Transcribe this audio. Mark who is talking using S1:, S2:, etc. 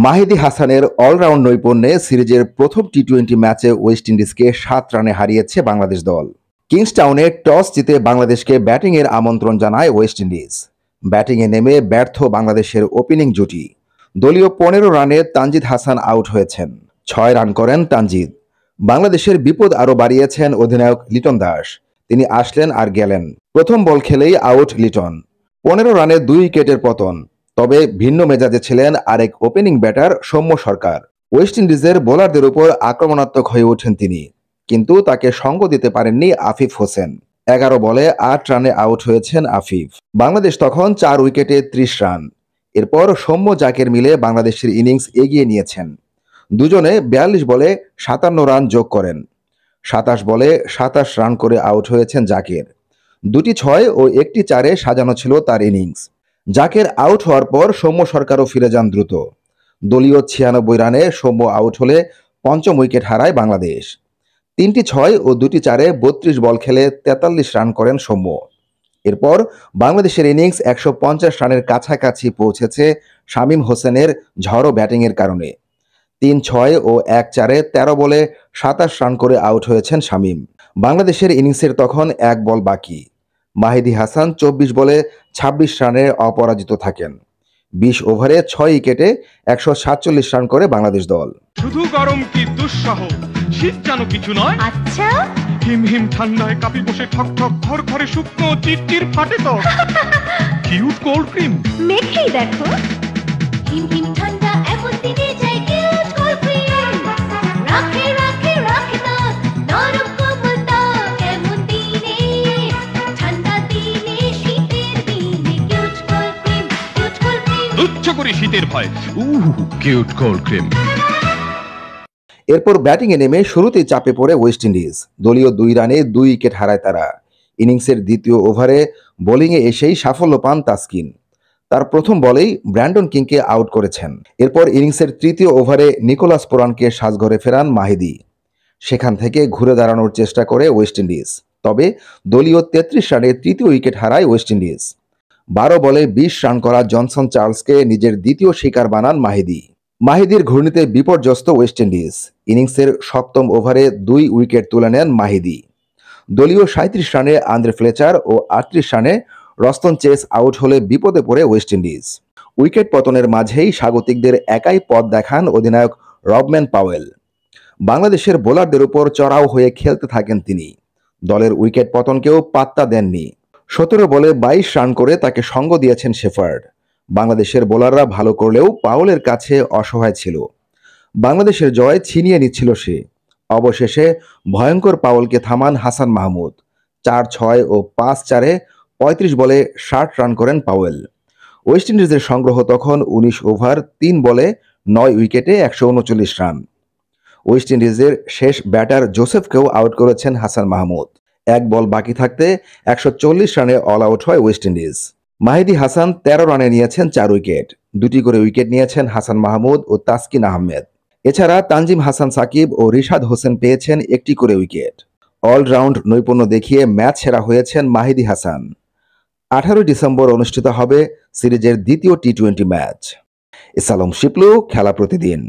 S1: মাহিদী হাসানের অলরাউন্ড নৈপুণ্যে সিরিজের প্রথম টি-20 ম্যাচে ওয়েস্ট ইন্ডিজকে 7 রানে হারিয়েছে বাংলাদেশ দল। কিংসটাউনে টস জিতে বাংলাদেশকে ব্যাটিংয়ের আমন্ত্রণ জানায় ওয়েস্ট ইন্ডিজ। ব্যাটিংয়ে নেমে ব্যর্থ বাংলাদেশের ওপেনিং জুটি। দলীয় 15 রানে তানজিদ হাসান আউট হয়েছেন। 6 রান করেন তানজিদ। বাংলাদেশের বিপদ আরও বাড়িয়েছেন অধিনায়ক লিটন দাস। তিনি আসলেন আর গেলেন। প্রথম বল খেলেই আউট লিটন। 15 রানে 2 উইকেটের পতন। তবে ভিন্ন মেজাজে ছিলেন আরেক ওপেনিং ব্যাটার সৌম্য সরকার। ওয়েস্ট ইন্ডিজের বোলারদের উপর আক্রমণাত্মক হয়ে ওঠেন তিনি, কিন্তু তাকে সঙ্গ দিতে পারেননি আফিফ হোসেন। 11 বলে 8 রানে আউট হয়েছেন আফিফ। বাংলাদেশ তখন 4 উইকেটে 30 রান। এরপর সৌম্য জাকের মিলে বাংলাদেশের ইনিংস এগিয়ে নিয়েছেন। দুজনে 42 বলে 57 রান যোগ করেন। 27 বলে 27 রান করে আউট হয়েছেন জাকের। 2টি 6 ও 1টি 4-এ সাজানো ছিল তার ইনিংস। জাকের আউট হওয়ার পর সৌম্য সরকারও ফিরে যান দ্রুত। দলীয় 96 রানে সৌম্য আউট হলে পঞ্চম উইকেট হারায় বাংলাদেশ। 3টি 6 ও 2টি 4-এ 32 বল খেলে 43 রান করেন সৌম্য। এরপর বাংলাদেশের ইনিংস 150 রানের কাছাকাছি পৌঁছেছে শামীম হোসেনের ঝড়ো ব্যাটিংয়ের কারণে। 3 6 ও 1 4-এ 13 বলে 27 রান করে আউট হয়েছেন শামীম। বাংলাদেশের ইনিংসের তখন 1 বল বাকি। মাহিদী হাসান 24 বলে 26 রানে অপরাজিত থাকেন। 20 ওভারে 6 উইকেটে 147 রান করে বাংলাদেশ দল।
S2: শুধু গরম কি দুঃসহ, শীত যেন কিছু নয়।
S3: আচ্ছা,
S2: হিম হিম ঠান্ডায় কাপি বসে ঠক ঠক ঘর ঘরে শুকনো চিরচির ফাটে তো কিউট কোল্ড ক্রিম
S3: মেখেই দেখো। হিম হিম ঠান্ডা এমন দিনে যাই কিউট কোল্ড ক্রিম। রাখে রাখে রাখে না নরম কোমল ত্বক এমন দিনে। ঠান্ডা দিনে শীতের দিনে cute cold cream, cute cold cream.
S2: তুচ্ছ করে শীতের ভয়, কিউট কোল্ড ক্রিম।
S1: এরপর ব্যাটিংয়ে নেমে শুরুতেই চাপে পড়ে ওয়েস্ট ইন্ডিজ। দলীয় 2 রানে 2 উইকেট হারায় তারা। ইনিংসের দ্বিতীয় ওভারে বোলিংয়ে এসেই সাফল্য পান তাসকিন। তার প্রথম বলেই ব্র্যান্ডন কিংকে আউট করেছেন। এরপর ইনিংসের তৃতীয় ওভারে নিকোলাস পুরানকে সাজঘরে ফেরান মাহিদী। সেখান থেকে ঘুরে দাঁড়ানোর চেষ্টা করে ওয়েস্ট ইন্ডিজ। তবে দলীয় 33 রানে তৃতীয় উইকেট হারায় ওয়েস্ট ইন্ডিজ। 12 বলে 20 রান করা জনসন চার্লসকে নিজের দ্বিতীয় শিকার বানান মাহিদী। মাহিদীর ঘূর্ণিতে বিপর্যস্ত ওয়েস্ট ইন্ডিজ। ইনিংসের 7ম ওভারে 2 উইকেট তুলে নেন মাহিদী। দলীয় 37 রানে আন্দ্রে ফ্লেচার ও 38 রানে রস্টন চেস আউট হলে বিপদে পড়ে ওয়েস্ট ইন্ডিজ। উইকেট পতনের মাঝেই স্বাগতিকদের একাই পথ দেখান অধিনায়ক রবম্যান পাওয়েল। বাংলাদেশের বোলারদের উপর চড়াও হয়ে খেলতে থাকেন তিনি। দলের উইকেট পতনকেও পাত্তা দেননি। 17 বলে 22 রান করে তাকে সঙ্গ দিয়েছেন শেফার্ড। বাংলাদেশের বোলাররা ভালো করলেও পাওয়েলের কাছে অসহায় ছিল। বাংলাদেশের জয় ছিনিয়ে নিচ্ছিল সে। অবশেষে ভয়ঙ্কর পাওয়েলকে থামান হাসান মাহমুদ। 4 6 ও 5 4-এ 35 বলে 60 রান করেন পাওয়েল। ওয়েস্ট ইন্ডিজের সংগ্রহ তখন 19 ওভার 3 বলে 9 উইকেটে 139 রান। ওয়েস্ট ইন্ডিজের শেষ ব্যাটার জোসেফকেও আউট করেছেন হাসান মাহমুদ। 1 বল বাকি থাকতে 140 রানে অল আউট হয় ওয়েস্ট ইন্ডিজ। মাহিদী হাসান 13 রানে নিয়েছেন 4 উইকেট। 2টি করে উইকেট নিয়েছেন হাসান মাহমুদ ও তাসকিন আহমেদ। এছাড়া তানজিম হাসান সাকিব ও রিশাদ হোসেন পেয়েছেন 1টি করে উইকেট। অলরাউন্ড নৈপুণ্য দেখিয়ে ম্যাচ সেরা হয়েছেন মাহিদী হাসান। 18 ডিসেম্বর অনুষ্ঠিত হবে সিরিজের দ্বিতীয় টি-20 ম্যাচ। ইসলাম শিপলু, খেলা প্রতিদিন।